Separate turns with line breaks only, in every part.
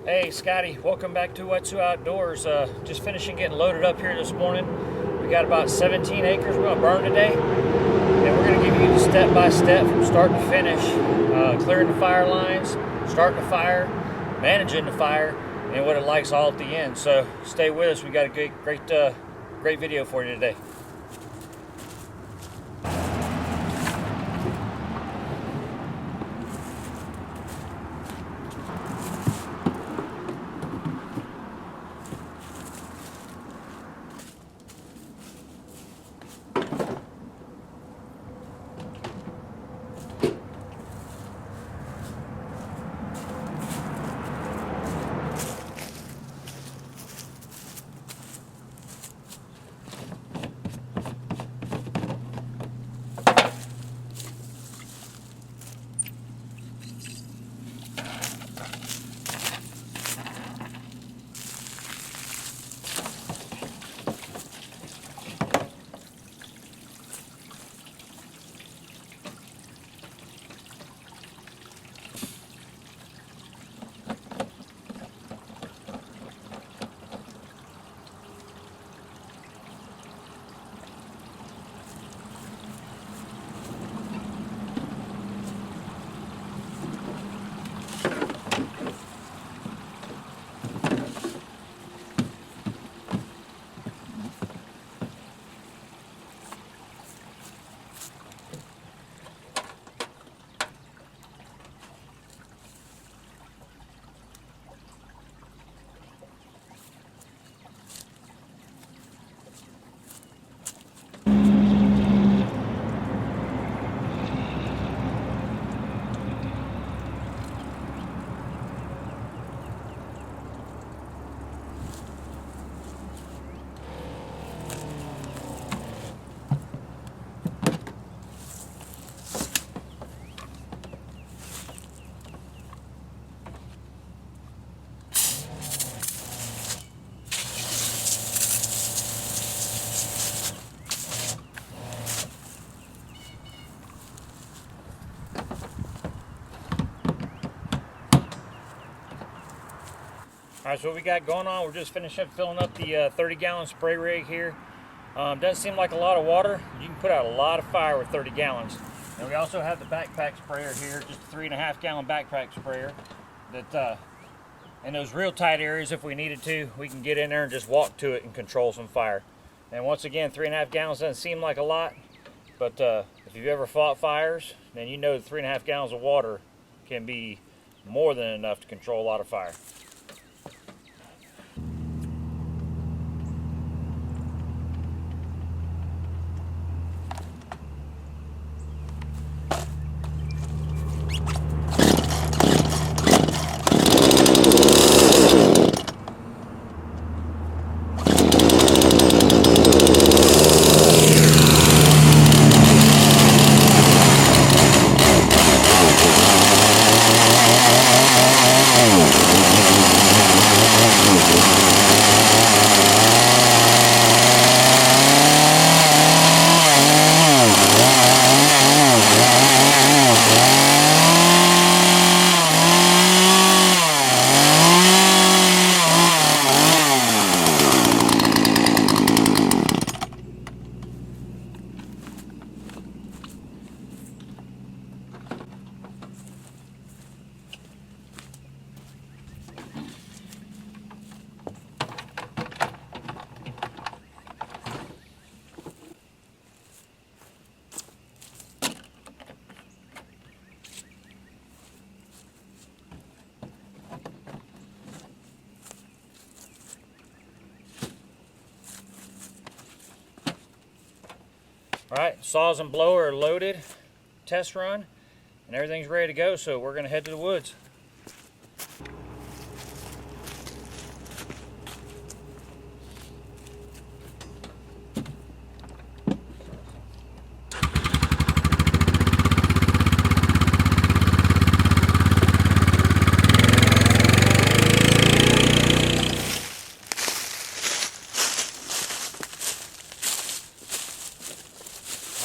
Hey Scotty, welcome back to Wetsu Outdoors. Just finishing getting loaded up here this morning. We got about 17 acres we're going to burn today, and we're going to give you the step-by-step from start to finish, clearing the fire lines, starting the fire, managing the fire, and what it likes all at the end. So stay with us. We got a great video for you today. All right, so what we got going on, we're just finishing up filling up the 30-gallon spray rig here. Doesn't seem like a lot of water. You can put out a lot of fire with 30 gallons. And we also have the backpack sprayer here, just a 3.5-gallon backpack sprayer that in those real tight areas, if we needed to, we can get in there and just walk to it and control some fire. And once again, 3.5 gallons doesn't seem like a lot, but if you've ever fought fires, then you know that 3.5 gallons of water can be more than enough to control a lot of fire. All right, saws and blower are loaded, test run, and everything's ready to go, so we're gonna head to the woods.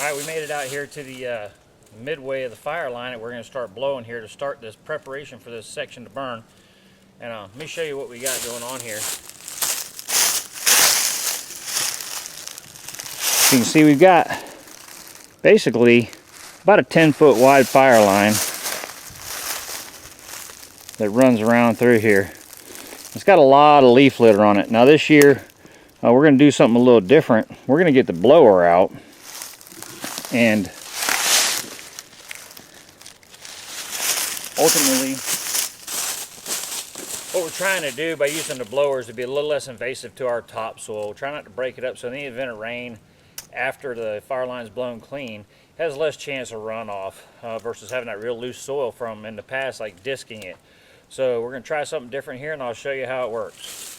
All right, we made it out here to the midway of the fire line, and we're going to start blowing here to start this preparation for this section to burn. And let me show you what we got going on here. You can see we've got basically about a 10-foot wide fire line that runs around through here. It's got a lot of leaf litter on it. Now this year we're going to do something a little different. We're going to get the blower out, and ultimately what we're trying to do by using the blower is to be a little less invasive to our topsoil. Try not to break it up, so in the event of rain after the fire line's blown clean, it has less chance of runoff versus having that real loose soil from in the past, like disking it. So we're going to try something different here, and I'll show you how it works.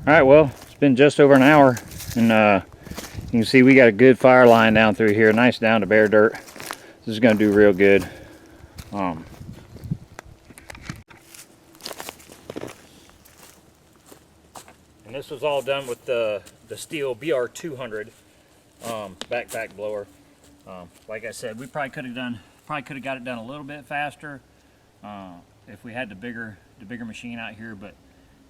Alright, well, it's been just over an hour, and you can see we got a good fire line down through here, nice down to bare dirt. This is going to do real good. And this was all done with the Steel BR200 backpack blower. Like I said, we probably could have got it done a little bit faster if we had the bigger machine out here, but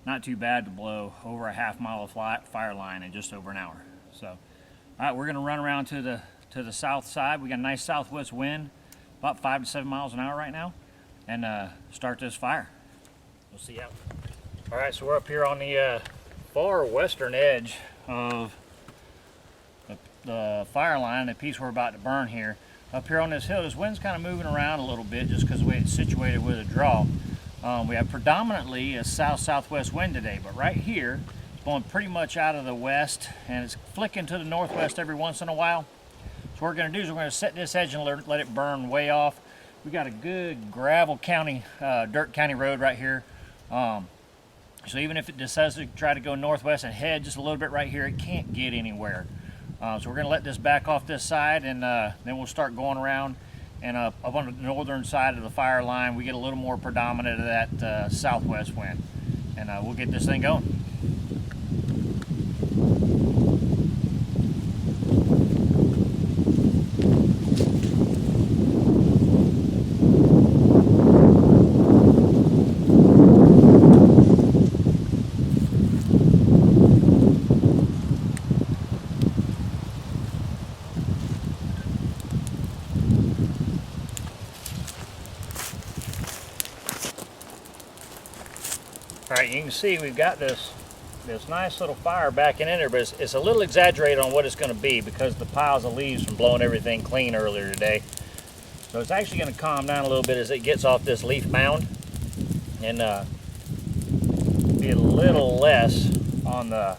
not too bad to blow over a half-mile of fire line in just over an hour. So, all right, we're going to run around to the south side. We got a nice southwest wind, about 5 to 7 miles an hour right now, and start this fire. We'll see how. All right, so we're up here on the far western edge of the fire line, the piece we're about to burn here. Up here on this hill, this wind's kind of moving around a little bit just because of the way it's situated with a draw. We have predominantly a south-southwest wind today, but right here, it's blowing pretty much out of the west, and it's flicking to the northwest every once in a while. So what we're going to do is we're going to set this edge and let it burn way off. We got a good gravel county, dirt county road right here. So even if it decides to try to go northwest and head just a little bit right here, it can't get anywhere. So we're going to let this back off this side, and then we'll start going around. And up on the northern side of the fire line, we get a little more predominant of that southwest wind. And we'll get this thing going. All right, you can see we've got this nice little fire backing in there, but it's a little exaggerated on what it's going to be because the piles of leaves from blowing everything clean earlier today. So it's actually going to calm down a little bit as it gets off this leaf mound and be a little less on the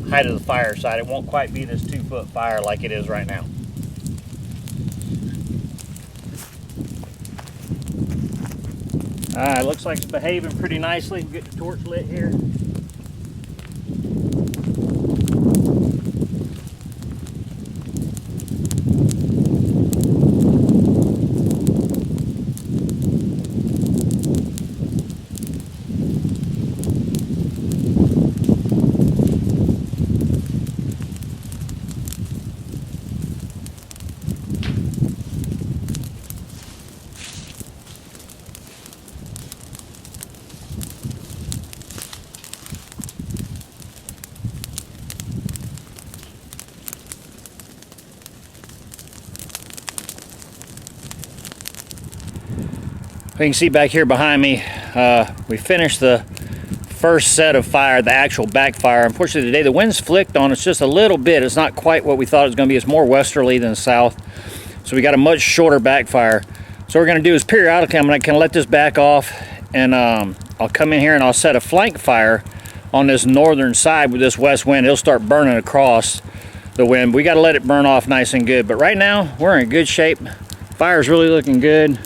height of the fire side. It won't quite be this 2-foot fire like it is right now. Looks like it's behaving pretty nicely. We'll get the torch lit here. You can see back here behind me, we finished the first set of fire, the actual backfire. Unfortunately today the wind's flicked on us just a little bit. It's not quite what we thought it was going to be. It's more westerly than south. So we got a much shorter backfire. So what we're going to do is periodically I'm going to kind of let this back off, and I'll come in here and I'll set a flank fire on this northern side with this west wind. It'll start burning across the wind. We got to let it burn off nice and good. But right now we're in good shape. Fire's really looking good.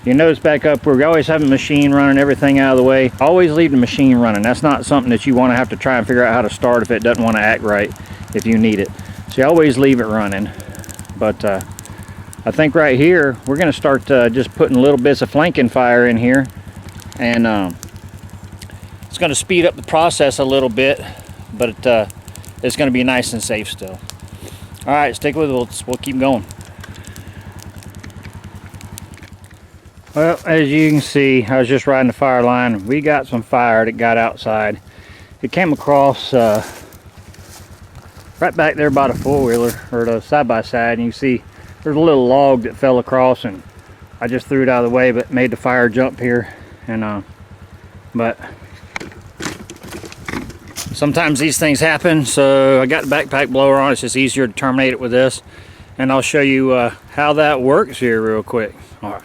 You notice back up where we always have a machine running, everything out of the way. Always leave the machine running. That's not something that you want to have to try and figure out how to start if it doesn't want to act right, if you need it. So you always leave it running. But I think right here we're going to start just putting little bits of flanking fire in here, and it's going to speed up the process a little bit, but it's going to be nice and safe still. All right, stick with it. We'll keep going. Well, as you can see, I was just riding the fire line. We got some fire that got outside. It came across right back there by the four-wheeler, or the side-by-side, and you see there's a little log that fell across, and I just threw it out of the way, but made the fire jump here. And but sometimes these things happen, so I got the backpack blower on. It's just easier to terminate it with this, and I'll show you how that works here real quick. All right.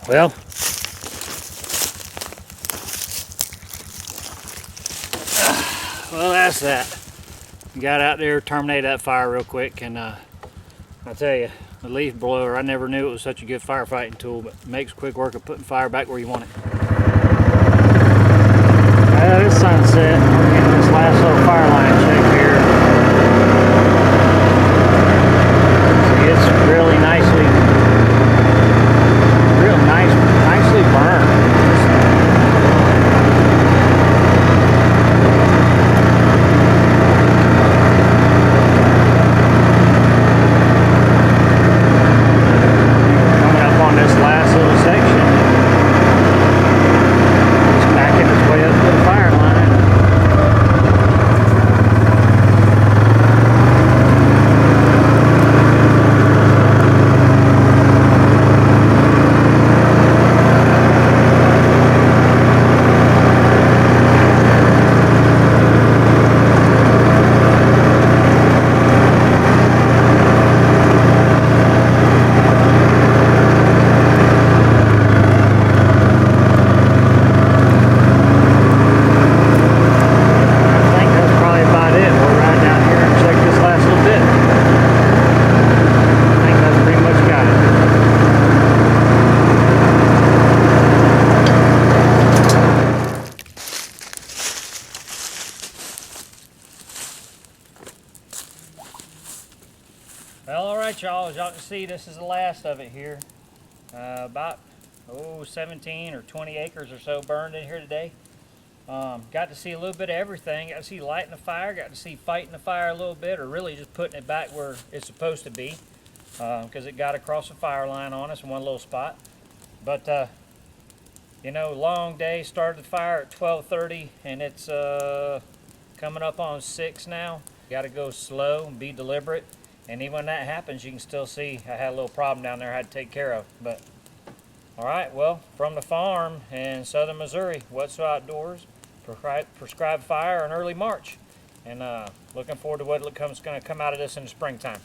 Well, that's that. Got out there, terminated that fire real quick, and I tell you, the leaf blower, I never knew it was such a good firefighting tool, but it makes quick work of putting fire back where you want it. Well, it's sunset. We're getting this last little fire line check here. See, it's really nicely burned. Well, all right, y'all. As y'all can see, this is the last of it here. About 17 or 20 acres or so burned in here today. Got to see a little bit of everything. Got to see lighting the fire. Got to see fighting the fire a little bit, or really just putting it back where it's supposed to be, because it got across the fire line on us in one little spot. But you know, long day. Started the fire at 12:30, and it's coming up on 6 now. Got to go slow and be deliberate. And even when that happens, you can still see I had a little problem down there I had to take care of. But all right, well, from the farm in southern Missouri, What's So Outdoors, prescribed fire in early March, and looking forward to what's going to come out of this in the springtime.